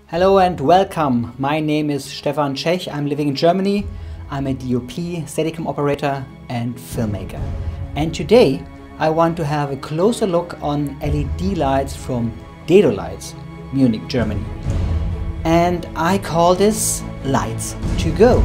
Hello and welcome. My name is Stefan Czech. I'm living in Germany. I'm a DOP, Steadicam operator and filmmaker. And today I want to have a closer look on LED lights from Dedolight Munich, Germany. And I call this Lights to Go.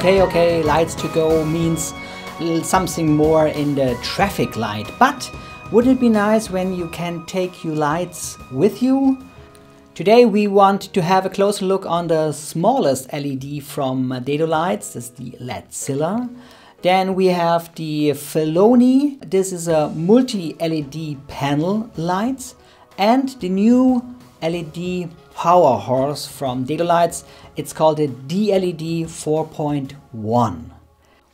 Okay, lights to go means something more in the traffic light, but wouldn't it be nice when you can take your lights with you? Today we want to have a closer look on the smallest LED from Dedolight. This is the LEDzilla. Then we have the Felloni. This is a multi-LED panel light, and the new LED power horse from Dedolight. It's called a DLED 4.1.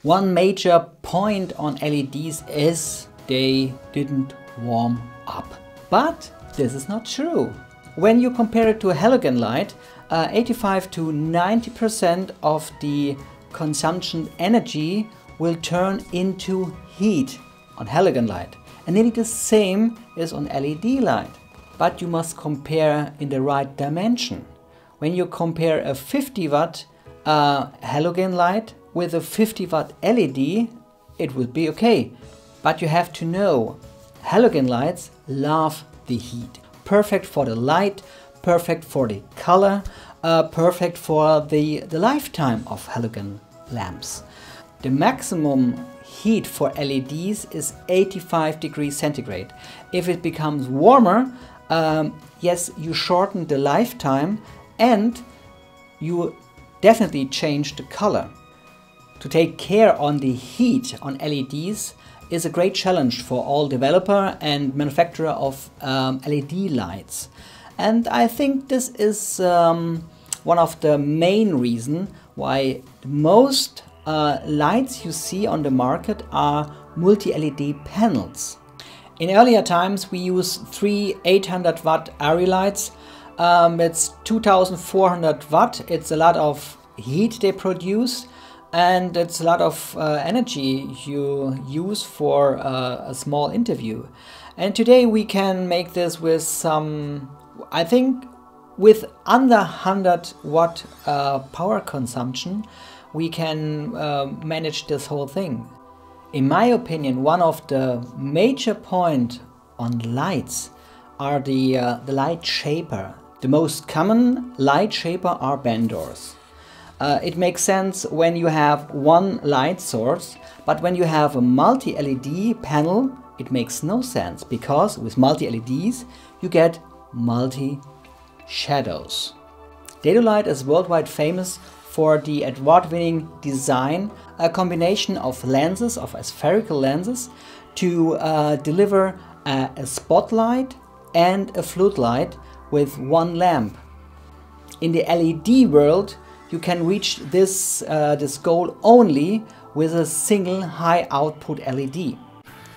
One major point on LEDs is they didn't warm up. But this is not true. When you compare it to a halogen light, 85 to 90% of the consumption energy will turn into heat on halogen light. And nearly the same is on LED light. But you must compare in the right dimension. When you compare a 50 watt halogen light with a 50 watt LED, it will be okay. But you have to know, halogen lights love the heat. Perfect for the light, perfect for the color, perfect for the lifetime of halogen lamps. The maximum heat for LEDs is 85 degrees centigrade. If it becomes warmer, yes, you shorten the lifetime and you definitely change the color. To take care on the heat on LEDs is a great challenge for all developer and manufacturer of LED lights. And I think this is one of the main reasons why most lights you see on the market are multi-LED panels. In earlier times we used 3 800 watt area lights. It's 2400 watt. It's a lot of heat they produce, and it's a lot of energy you use for a small interview. And today we can make this with some, I think with under 100 watt power consumption, we can manage this whole thing. In my opinion, one of the major points on lights are the light shaper. The most common light shaper are band doors. It makes sense when you have one light source, but when you have a multi-LED panel, it makes no sense, because with multi-LEDs you get multi-shadows. Dedolight is worldwide famous for the award-winning design, a combination of lenses, of spherical lenses, to deliver a spotlight and a floodlight with one lamp. In the LED world, you can reach this goal only with a single high output LED.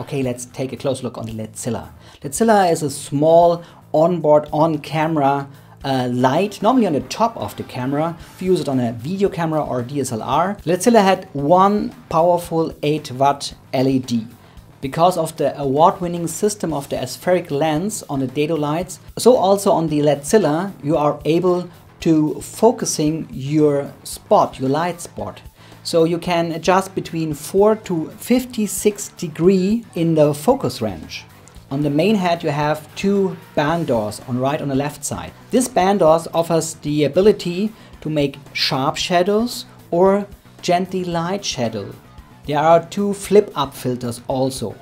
Okay, let's take a close look on the LEDzilla. LEDzilla is a small onboard, on-camera light, normally on the top of the camera. If you use it on a video camera or DSLR. LEDzilla had one powerful 8 watt LED. Because of the award-winning system of the spherical lens on the Dedolight, so also on the LEDzilla you are able to focusing your spot, your light spot. So you can adjust between 4 to 56 degrees in the focus range. On the main head you have two band doors on right on the left side. This band doors offers the ability to make sharp shadows or gently light shadow. There are two flip-up filters also.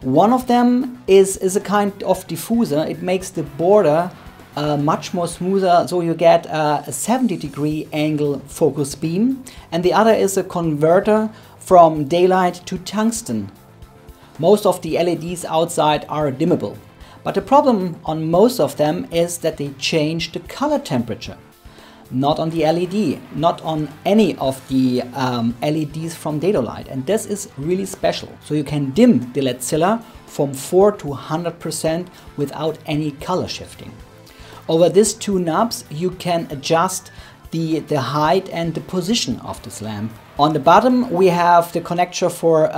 One of them is a kind of diffuser. It makes the border much more smoother, so you get a 70-degree angle focus beam. And the other is a converter from daylight to tungsten. Most of the LEDs outside are dimmable, But the problem on most of them is that they change the color temperature. Not on the LED, not on any of the LEDs from Dedolight, and this is really special. So you can dim the LEDzilla from 4 to 100% without any color shifting. Over these two knobs you can adjust the height and the position of this lamp. On the bottom we have the connector for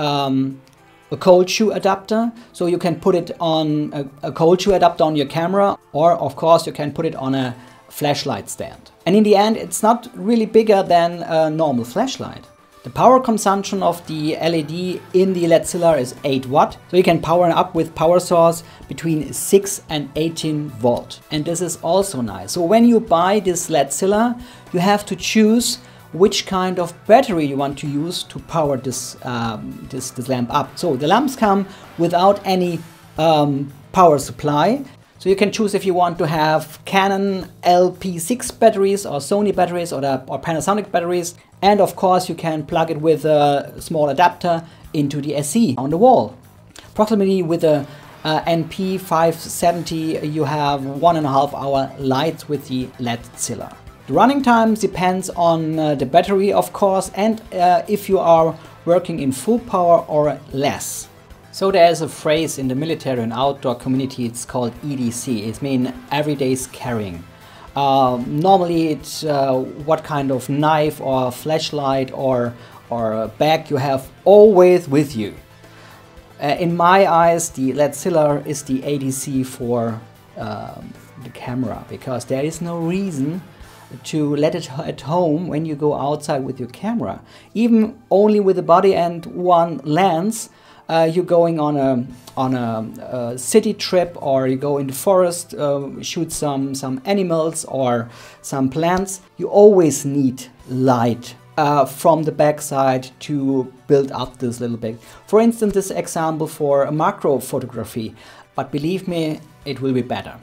a cold shoe adapter, so you can put it on a cold shoe adapter on your camera, or of course you can put it on a flashlight stand. And in the end it's not really bigger than a normal flashlight. The power consumption of the LED in the LEDzilla is 8 watt, so you can power it up with power source between 6 and 18 volt. And this is also nice. So when you buy this LEDzilla, you have to choose which kind of battery you want to use to power this lamp up. So the lamps come without any power supply. So you can choose if you want to have Canon LP6 batteries or Sony batteries or Panasonic batteries. And of course you can plug it with a small adapter into the SE on the wall. Approximately with a NP570 you have 1.5 hour light with the LEDzilla. The running time depends on the battery of course, and if you are working in full power or less. So there is a phrase in the military and outdoor community, it's called EDC, it means everyday's carrying. Normally it's what kind of knife or flashlight or bag you have always with you. In my eyes the LEDzilla is the ADC for the camera, because there is no reason to let it at home when you go outside with your camera. Even only with a body and one lens, you're going on a city trip, or you go in the forest, shoot some animals or some plants. You always need light from the backside to build up this little bit. For instance, this example for a macro photography, but believe me, it will be better.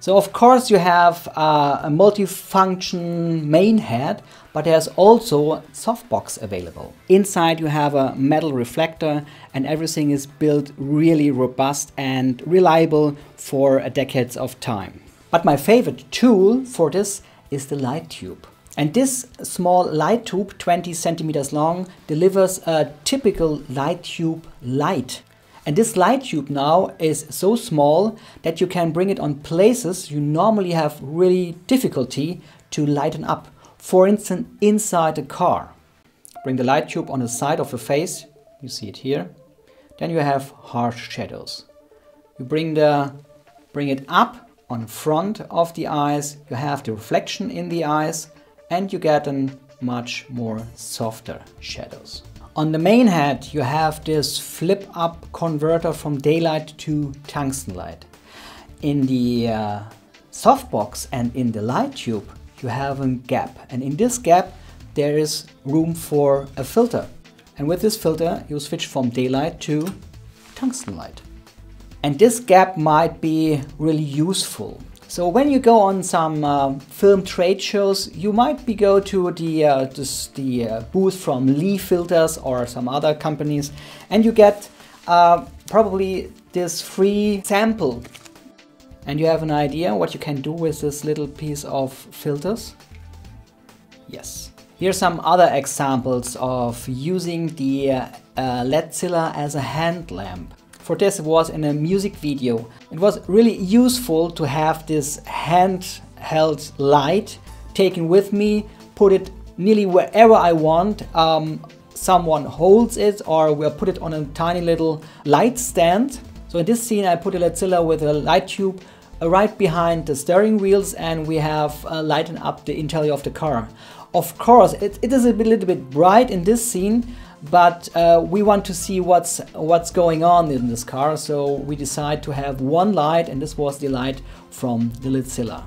So of course you have a multifunction main head, but there's also a softbox available. Inside you have a metal reflector, and everything is built really robust and reliable for decades of time. But my favorite tool for this is the light tube. And this small light tube, 20 centimeters long, delivers a typical light tube light. And this light tube now is so small that you can bring it on places you normally have really difficulty to lighten up. For instance, inside a car. Bring the light tube on the side of the face, you see it here. Then you have harsh shadows. You bring it up on front of the eyes, you have the reflection in the eyes, and you get a much more softer shadows. On the main head you have this flip up converter from daylight to tungsten light. In the softbox and in the light tube you have a gap, and in this gap there is room for a filter. And with this filter you switch from daylight to tungsten light. And this gap might be really useful. So when you go on some film trade shows, you might go to the booth from Lee Filters or some other companies, and you get probably this free sample. And you have an idea what you can do with this little piece of filters? Yes. Here's some other examples of using the LEDzilla as a hand lamp. For this it was in a music video. It was really useful to have this handheld light taken with me, put it nearly wherever I want. Someone holds it, or we'll put it on a tiny little light stand. So in this scene I put a LEDzilla with a light tube right behind the steering wheels, and we have lightened up the interior of the car. Of course it is a little bit bright in this scene, but we want to see what's going on in this car, so we decide to have one light, and this was the light from the LEDzilla.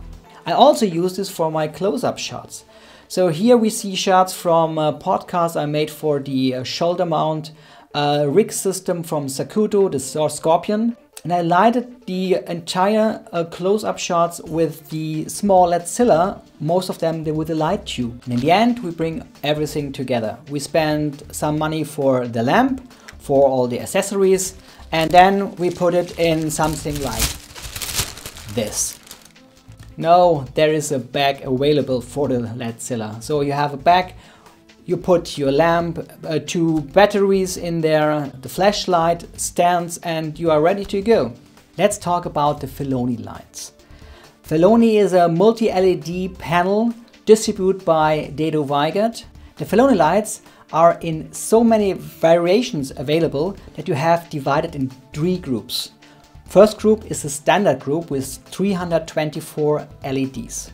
I also use this for my close-up shots. So here we see shots from a podcast I made for the shoulder mount rig system from Accu, the Scorpion. And I lighted the entire close-up shots with the small LEDzilla, most of them with a light tube. And in the end we bring everything together. We spend some money for the lamp, for all the accessories, and then we put it in something like this. No, there is a bag available for the LEDzilla. So you have a bag, you put your lamp, 2 batteries in there, the flashlight, stands, and you are ready to go. Let's talk about the Felloni lights. Felloni is a multi-LED panel distributed by Dedolight. The Felloni lights are in so many variations available that you have divided in 3 groups. First group is the standard group with 324 LEDs.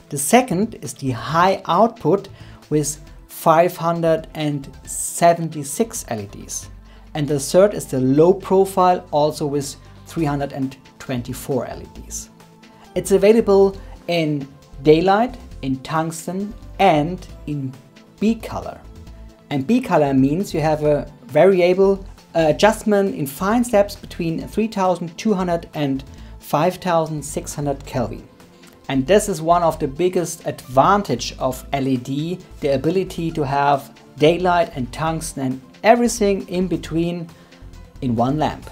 The second is the high output with 576 LEDs. And the third is the low profile, also with 324 LEDs. It's available in daylight, in tungsten and in B color. And B color means you have a variable adjustment in fine steps between 3200 and 5600 Kelvin. And this is one of the biggest advantage of LED, the ability to have daylight and tungsten and everything in between in one lamp.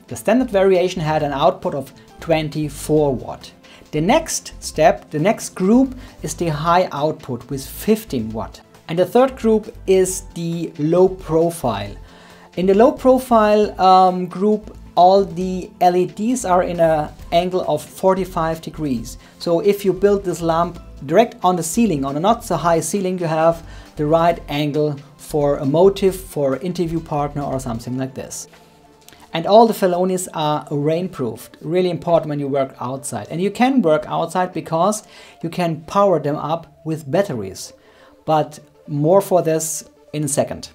The standard variation had an output of 24 watt. The next step, the next group is the high output with 15 watt. And the third group is the low profile. In the low profile group, all the LEDs are in an angle of 45 degrees. So if you build this lamp direct on the ceiling, on a not so high ceiling, you have the right angle for a motive, for interview partner or something like this. And all the Fellonis are rainproofed, really important when you work outside. And you can work outside because you can power them up with batteries. But more for this in a second.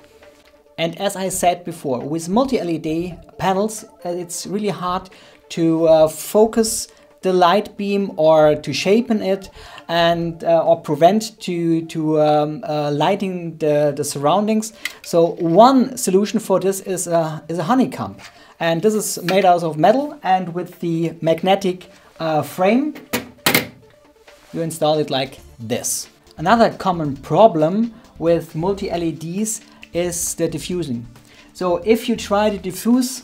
And as I said before, with multi-LED panels, it's really hard to focus the light beam or to shapen it and or prevent to lighting the surroundings. So one solution for this is a honeycomb. And this is made out of metal, and with the magnetic frame, you install it like this. Another common problem with multi-LEDs is the diffusing. So if you try to diffuse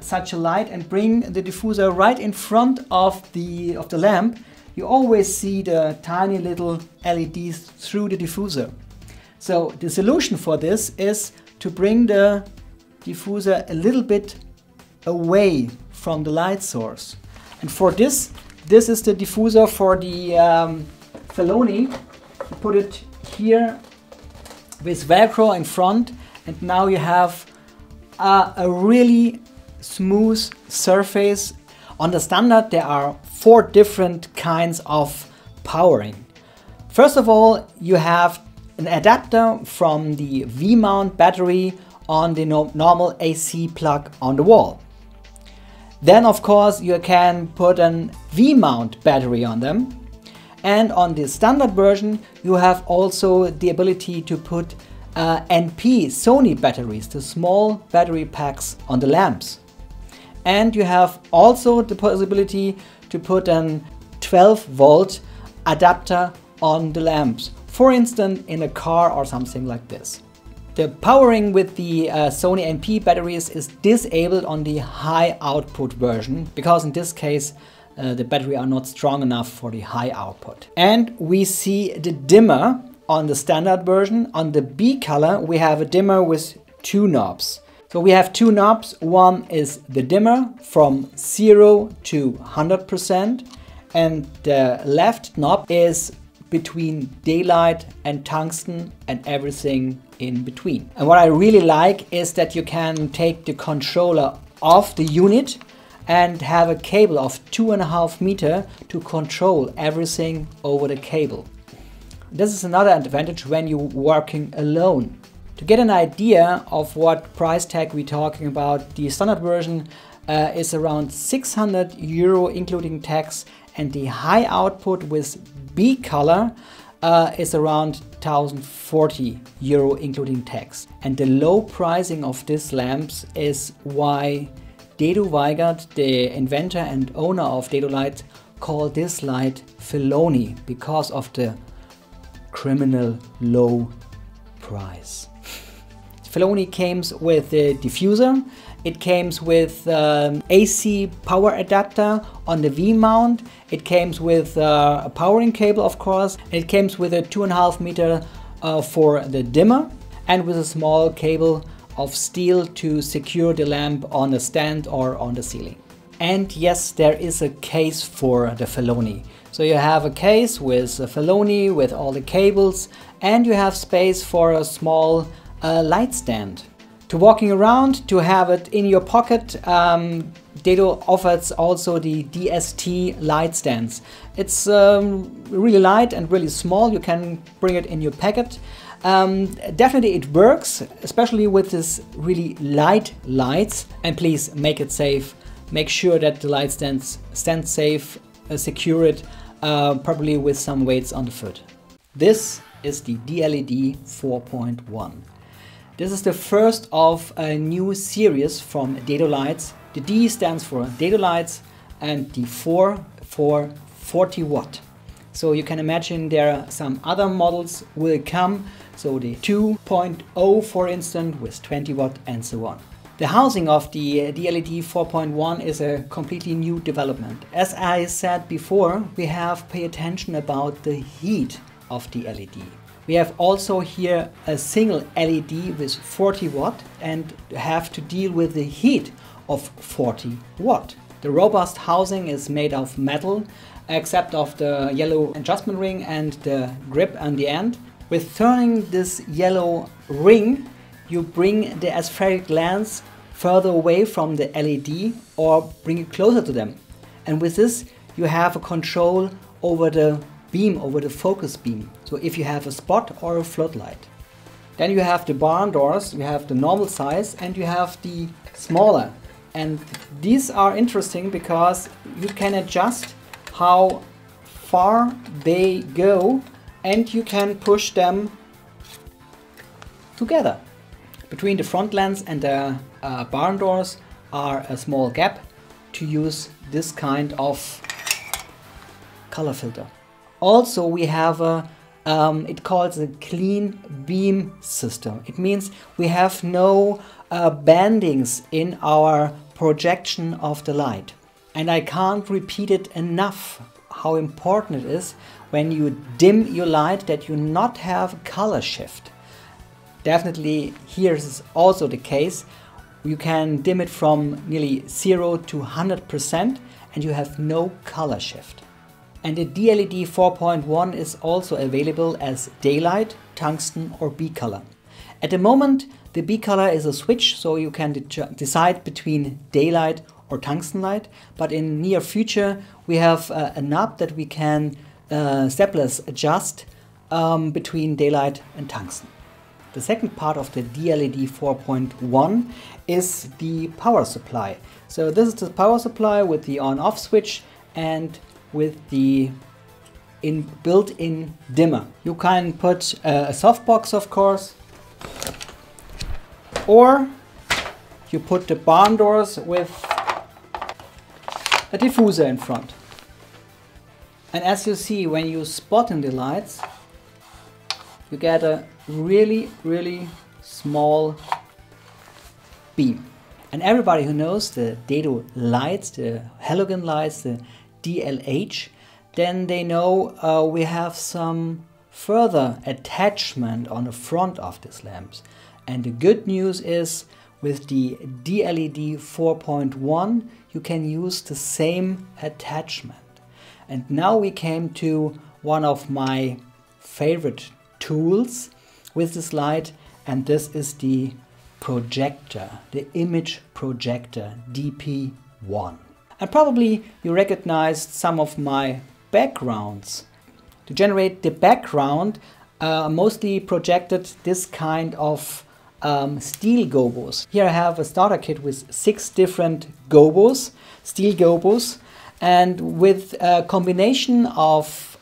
such a light and bring the diffuser right in front of the lamp, you always see the tiny little LEDs through the diffuser. So the solution for this is to bring the diffuser a little bit away from the light source. And for this is the diffuser for the Felloni. You put it here with Velcro in front, and now you have a really smooth surface. On the standard there are 4 different kinds of powering. First of all, you have an adapter from the V-mount battery on the normal AC plug on the wall. Then of course you can put an V-mount battery on them. And on the standard version you have also the ability to put NP Sony batteries, the small battery packs on the lamps. And you have also the possibility to put an 12-volt adapter on the lamps, for instance in a car or something like this. The powering with the Sony NP batteries is disabled on the high output version, because in this case the battery are not strong enough for the high output. And we see the dimmer on the standard version. On the B color we have a dimmer with 2 knobs. So we have 2 knobs. One is the dimmer from 0 to 100%, and the left knob is between daylight and tungsten and everything in between. And what I really like is that you can take the controller off the unit and have a cable of 2.5 meters to control everything over the cable. This is another advantage when you're working alone. To get an idea of what price tag we're talking about, the standard version is around 600 euro including tax, and the high output with B color is around 1040 euro including tax. And the low pricing of these lamps is why Dedolight, the inventor and owner of Dedolight, called this light Felloni, because of the criminal low price. Felloni came with the diffuser. It came with AC power adapter on the V-mount. It came with a powering cable, of course. It came with a 2.5 meter for the dimmer and with a small cable of steel to secure the lamp on the stand or on the ceiling. And yes, there is a case for the Felloni. So you have a case with a Felloni with all the cables, and you have space for a small light stand. To walking around, to have it in your pocket, Dedo offers also the DST light stands. It's really light and really small. You can bring it in your pocket. Definitely it works, especially with this really light lights. And please make it safe. Make sure that the light stand safe, secure it, probably with some weights on the foot. This is the DLED 4.1. This is the first of a new series from Dedolight. The D stands for Dedolight and the 4 for 40 watt. So you can imagine there are some other models will come. So the 2.0 for instance with 20 watt and so on. The housing of the DLED 4.1 is a completely new development. As I said before, we have to pay attention about the heat of the LED. We have also here a single LED with 40 watt and have to deal with the heat of 40 watt. The robust housing is made of metal, except of the yellow adjustment ring and the grip on the end. With turning this yellow ring, you bring the aspheric lens further away from the LED or bring it closer to them. And with this, you have a control over the beam, over the focus beam. So if you have a spot or a floodlight. Then you have the barn doors, you have the normal size and you have the smaller. And these are interesting because you can adjust how far they go and you can push them together. Between the front lens and the barn doors are a small gap to use this kind of color filter. Also we have a, it calls a clean beam system. It means we have no bandings in our projection of the light. And I can't repeat it enough how important it is when you dim your light that you not have color shift. Definitely here is also the case. You can dim it from nearly 0 to 100% and you have no color shift. And the DLED 4.1 is also available as daylight, tungsten or B color. At the moment the B color is a switch, so you can decide between daylight or tungsten light, but in near future we have a knob that we can stepless adjust between daylight and tungsten. The second part of the DLED 4.1 is the power supply. So this is the power supply with the on-off switch and with the built-in dimmer. You can put a softbox, of course, or you put the barn doors with a diffuser in front. And as you see, when you spot in the lights, you get a really small beam. And everybody who knows the Dedo lights, the halogen lights, the DLH, then they know we have some further attachment on the front of these lamps. And the good news is with the DLED 4.1 you can use the same attachment. And now we came to one of my favorite tools with this light, and this is the projector, the image projector DP1. And probably you recognized some of my backgrounds. To generate the background, mostly projected this kind of steel gobos. Here I have a starter kit with 6 different gobos, steel gobos, and with a combination of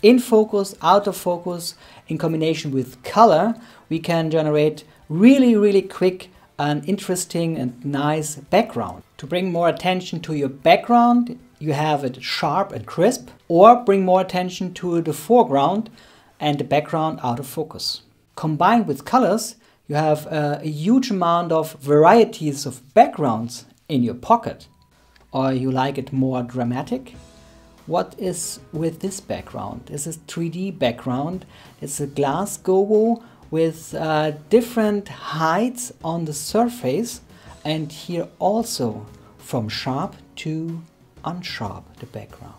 in focus, out of focus, in combination with color, we can generate really quick and interesting and nice background. To bring more attention to your background, you have it sharp and crisp, or bring more attention to the foreground and the background out of focus. Combined with colors, you have a huge amount of varieties of backgrounds in your pocket, or you like it more dramatic. What is with this background? This is 3D background. It's a glass gobo with different heights on the surface, and here also from sharp to unsharp the background.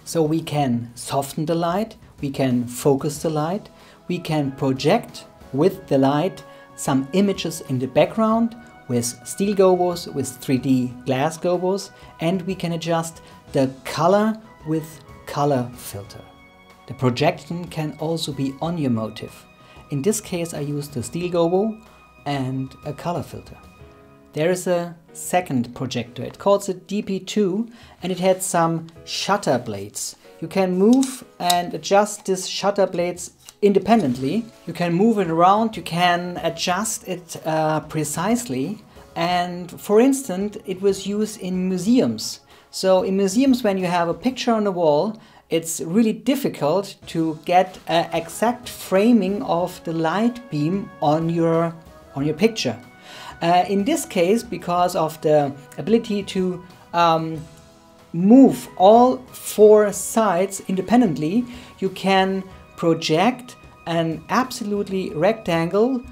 So we can soften the light, we can focus the light, we can project with the light some images in the background with steel gobos, with 3D glass gobos, and we can adjust the color with color filter. The projection can also be on your motif. In this case I use the steel gobo and a color filter. There is a second projector, it calls it DP2, and it had some shutter blades. You can move and adjust these shutter blades independently. You can move it around, you can adjust it precisely, and for instance it was used in museums. So in museums, when you have a picture on the wall, it's really difficult to get an exact framing of the light beam on your picture. In this case, because of the ability to move all four sides independently, you can project an absolutely rectangle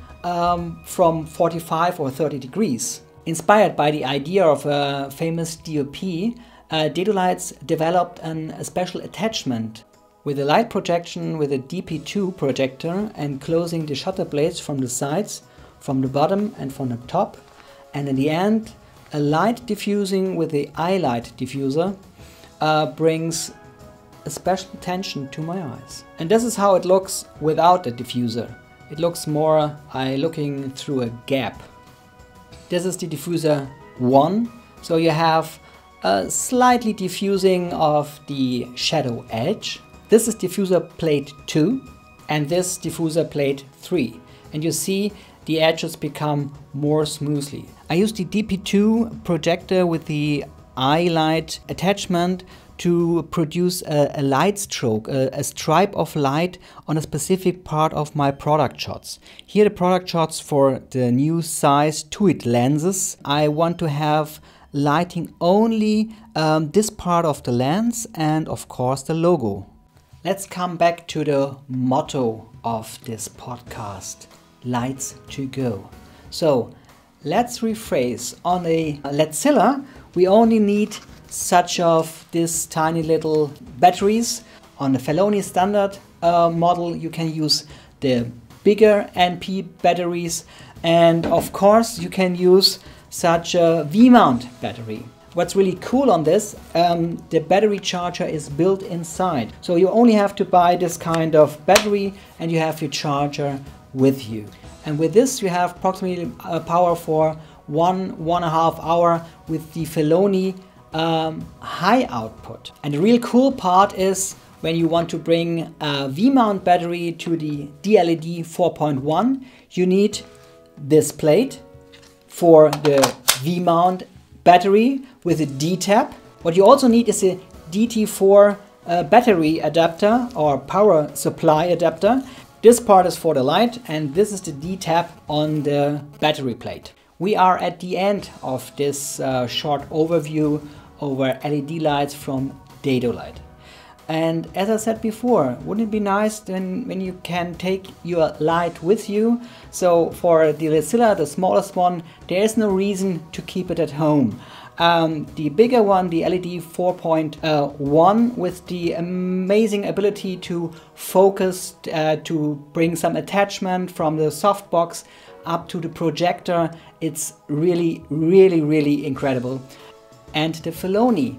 from 45 or 30 degrees. Inspired by the idea of a famous DOP, Dedolights developed a special attachment with a light projection with a DP2 projector and closing the shutter blades from the sides, from the bottom and from the top, and in the end a light diffusing with the eye-light diffuser brings a special attention to my eyes. And this is how it looks without a diffuser. It looks more looking through a gap. This is the diffuser 1, so you have a slightly diffusing of the shadow edge. This is diffuser plate 2 and this diffuser plate 3, and you see the edges become more smoothly. I use the DP2 projector with the eye light attachment to produce a light stroke, a stripe of light on a specific part of my product shots. Here the product shots for the new size 2.8 lenses. I want to have lighting only this part of the lens and of course the logo. Let's come back to the motto of this podcast. Lights to go. So let's rephrase. On a LEDzilla we only need such of this tiny little batteries. On the Felloni standard model you can use the bigger NP batteries, and of course you can use such a V-mount battery. What's really cool on this, the battery charger is built inside, so you only have to buy this kind of battery and you have your charger with you. And with this you have approximately power for 1.5 hours with the Felloni high output. And the real cool part is when you want to bring a V-mount battery to the DLED 4.1, you need this plate for the V-mount battery with a D-tap. What you also need is a DT4 battery adapter or power supply adapter. This part is for the light and this is the D-tap on the battery plate. We are at the end of this short overview over LED lights from Dedolight. And as I said before, wouldn't it be nice when you can take your light with you? So for the LEDzilla, the smallest one, there is no reason to keep it at home. The bigger one, the LED 4.1, with the amazing ability to focus, to bring some attachment from the softbox up to the projector, it's really incredible. And the Felloni,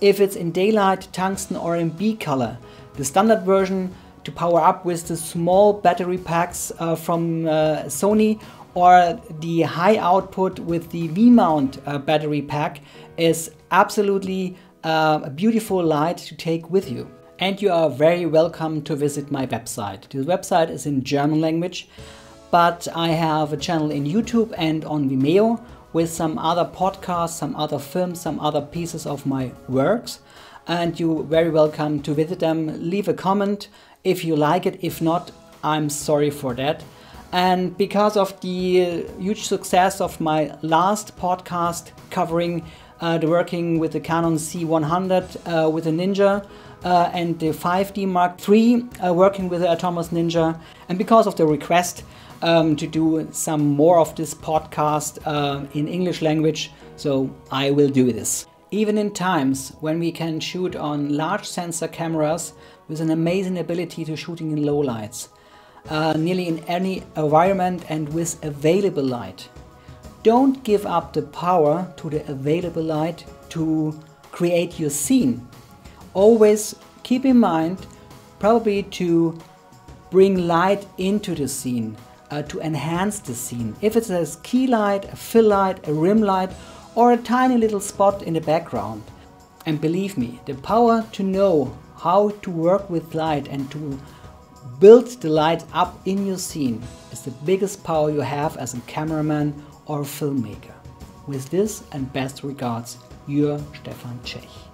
if it's in daylight, tungsten or in B color, the standard version to power up with the small battery packs from Sony, or the high output with the V-mount battery pack, is absolutely a beautiful light to take with you. And you are very welcome to visit my website. The website is in German language, but I have a channel in YouTube and on Vimeo with some other podcasts, some other films, some other pieces of my works. And you're very welcome to visit them. Leave a comment if you like it. If not, I'm sorry for that. And because of the huge success of my last podcast covering the working with the Canon C100 with the Ninja and the 5D Mark III working with the Atomos Ninja, and because of the request to do some more of this podcast in English language, so I will do this. Even in times when we can shoot on large sensor cameras with an amazing ability to shooting in low lights, nearly in any environment and with available light. Don't give up the power to the available light to create your scene. Always keep in mind probably to bring light into the scene, to enhance the scene. If it's a key light, a fill light, a rim light, or a tiny little spot in the background. And believe me, the power to know how to work with light and to build the light up in your scene is the biggest power you have as a cameraman or a filmmaker. With this and best regards, your Stefan Czech.